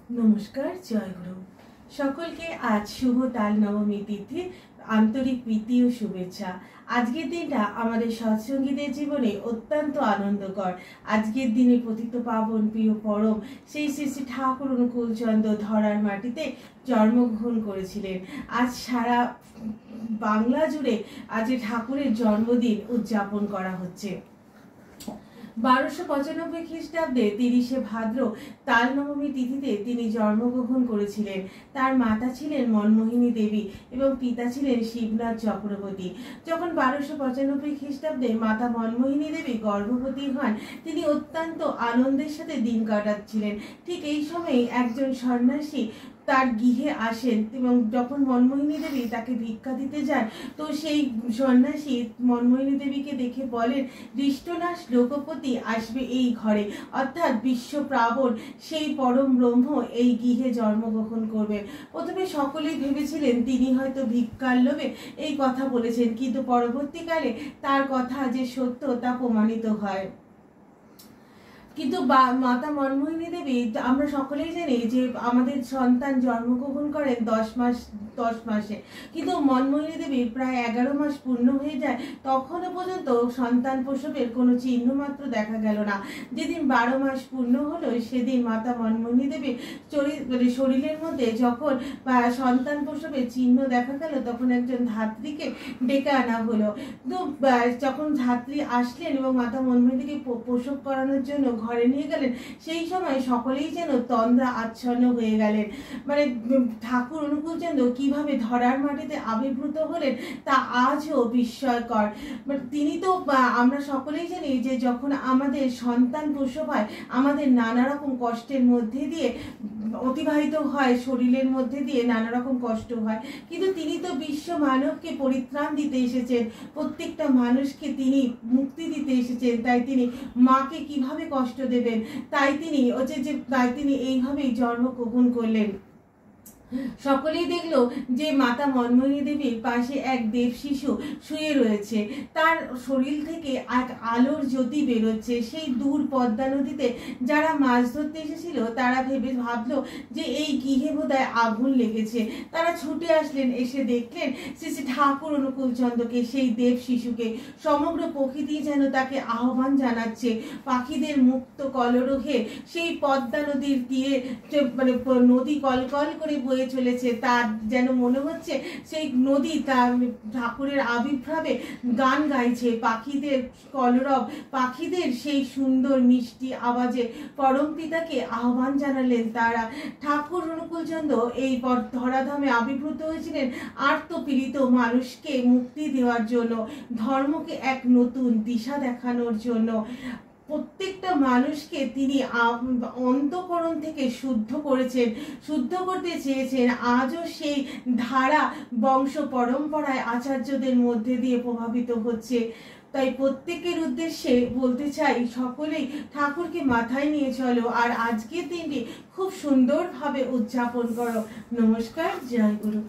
নমস্কার, জয়গুরু। সকলকে আজ শুভ তাল নবমী তিথির আন্তরিক প্রীতি ও শুভেচ্ছা। আজকের দিনটা আমাদের সৎসঙ্গীদের জীবনে অত্যন্ত আনন্দকর। আজকের দিনে পতিত পাবন প্রিয় পরম সেই শ্রী শ্রী ঠাকুর অনুকূলচন্দ্র ধরার মাটিতে জন্মগ্রহণ করেছিলেন। আজ সারা বাংলা জুড়ে আজ ঠাকুরের জন্মদিন উদযাপন করা হচ্ছে। 1295 খ্রিস্টাব্দে 30শে ভাদ্র তাল নবমী তিথিতে তিনি জন্মগ্রহণ করেছিলেন। তার মাতা ছিলেন মনমোহিনী দেবী এবং পিতা ছিলেন শিবনাথ চক্রবর্তী। যখন 1295 খ্রিস্টাব্দে মাতা মনমোহিনী দেবী গর্ভবতী হন, তিনি অত্যন্ত আনন্দের সাথে দিন কাটাচ্ছিলেন। ঠিক এই সময় একজন সন্ন্যাসী তার গৃহে আসেন এবং যখন মনমোহিনী দেবী তাকে ভিক্ষা দিতে যান, তো সেই সন্ন্যাসী মনমোহিনী দেবীকে দেখে বলেন, দৃষ্টনাশ লোকপতি আসবে এই ঘরে, অর্থাৎ বিশ্বপ্রাবণ সেই পরম ব্রহ্ম এই গৃহে জন্মগ্রহণ করবেন। প্রথমে সকলেই ভেবেছিলেন তিনি হয়তো ভিক্ষার লোভে এই কথা বলেছেন, কিন্তু পরবর্তীকালে তার কথা যে সত্য তা প্রমাণিত হয়। কিন্তু মাতা মনমোহিনী দেবী, আমরা সকলেই জানি যে আমাদের সন্তান জন্মগ্রহণ করেন 10 মাসে, কিন্তু মনমোহিনী দেবীর প্রায় 11 মাস পূর্ণ হয়ে যায়, তখনও পর্যন্ত সন্তান প্রসবের কোনো চিহ্ন মাত্র দেখা গেল না। যেদিন 12 মাস পূর্ণ হলো, সেদিন মাতা মনমোহিনী দেবীর শরীরের মধ্যে যখন সন্তান প্রসবের চিহ্ন দেখা গেল, তখন একজন ধাত্রীকে ডেকে আনা হলো। তো যখন ধাত্রী আসলেন এবং মাতা মনমোহিনীকে প্রসব করানোর জন্য ঘরে নিয়ে গেলেন, সেই সময় সকলেই যেন তন্দ্রা আচ্ছন্ন হয়ে গেলেন। মানে ঠাকুর অনুকূলচন্দ্র কিভাবে ধরার মাটিতে আবির্ভূত হলেন তা আজও বিস্ময়কর। তিনি তো, আমরা সকলেই জানি যে যখন আমাদের সন্তান প্রসব হয়, আমাদের নানা রকম কষ্টের মধ্যে দিয়ে অতিবাহিত হয়, শরীরের মধ্যে দিয়ে নানা রকম কষ্ট হয়, কিন্তু তিনি তো বিশ্ব মানবকে পরিত্রাণ দিতে এসেছেন, প্রত্যেকটা মানুষকে তিনি মুক্তি দিতে এসেছেন। তাই তিনি মাকে কিভাবে কষ্ট দেবেন, তাই তিনি এইভাবেই জন্মগ্রহণ করলেন। সকলেই দেখলো যে মাতা মনমোহিনী দেবীর পাশে এক দেব শিশু শুয়ে রয়েছে, তার শরীর থেকে এক আলোর জ্যোতি বেরোচ্ছে। সেই দূর পদ্মা নদীতে যারা মাছ ধরতে এসেছিল, তারা ভাবলো যে এই গৃহে বোধহয় আগুন লেগেছে। তারা ছুটে আসলেন, এসে দেখলেন শ্রী শ্রী ঠাকুর অনুকূলচন্দ্রকে, সেই দেব শিশুকে। সমগ্র প্রকৃতি যেন তাকে আহ্বান জানাচ্ছে। পাখিদের মুক্ত কলরোহে সেই পদ্মা নদীর তীরে নদী কলকল করে বয়ে চলেছে, তার যেন মনে হচ্ছে সেই নদী তার ঠাকুরের আবির্ভাবে গান গাইছে। পাখিদের কলরব, পাখিদের সেই সুন্দর মিষ্টি আওয়াজে পরম পিতাকে আহ্বান জানালেন তারা। ঠাকুর অনুকূলচন্দ্র এই ধরাধামে আবির্ভূত হয়েছিলেন আর্তপীড়িত মানুষকে মুক্তি দেওয়ার জন্য, ধর্মকে এক নতুন দিশা দেখানোর জন্য। প্রত্যেকটা মানুষকে তিনি অন্তঃকরণ থেকে শুদ্ধ করতে চেয়েছেন। আজও সেই ধারা বংশ পরম্পরায় আচার্যদের মধ্যে দিয়ে প্রভাবিত হচ্ছে। তাই প্রত্যেকের উদ্দেশ্যে বলতে চাই, সকলেই ঠাকুরকে মাথায় নিয়ে চলো আর আজকের দিনটি খুব সুন্দরভাবে উদযাপন করো। নমস্কার, জয় গুরু।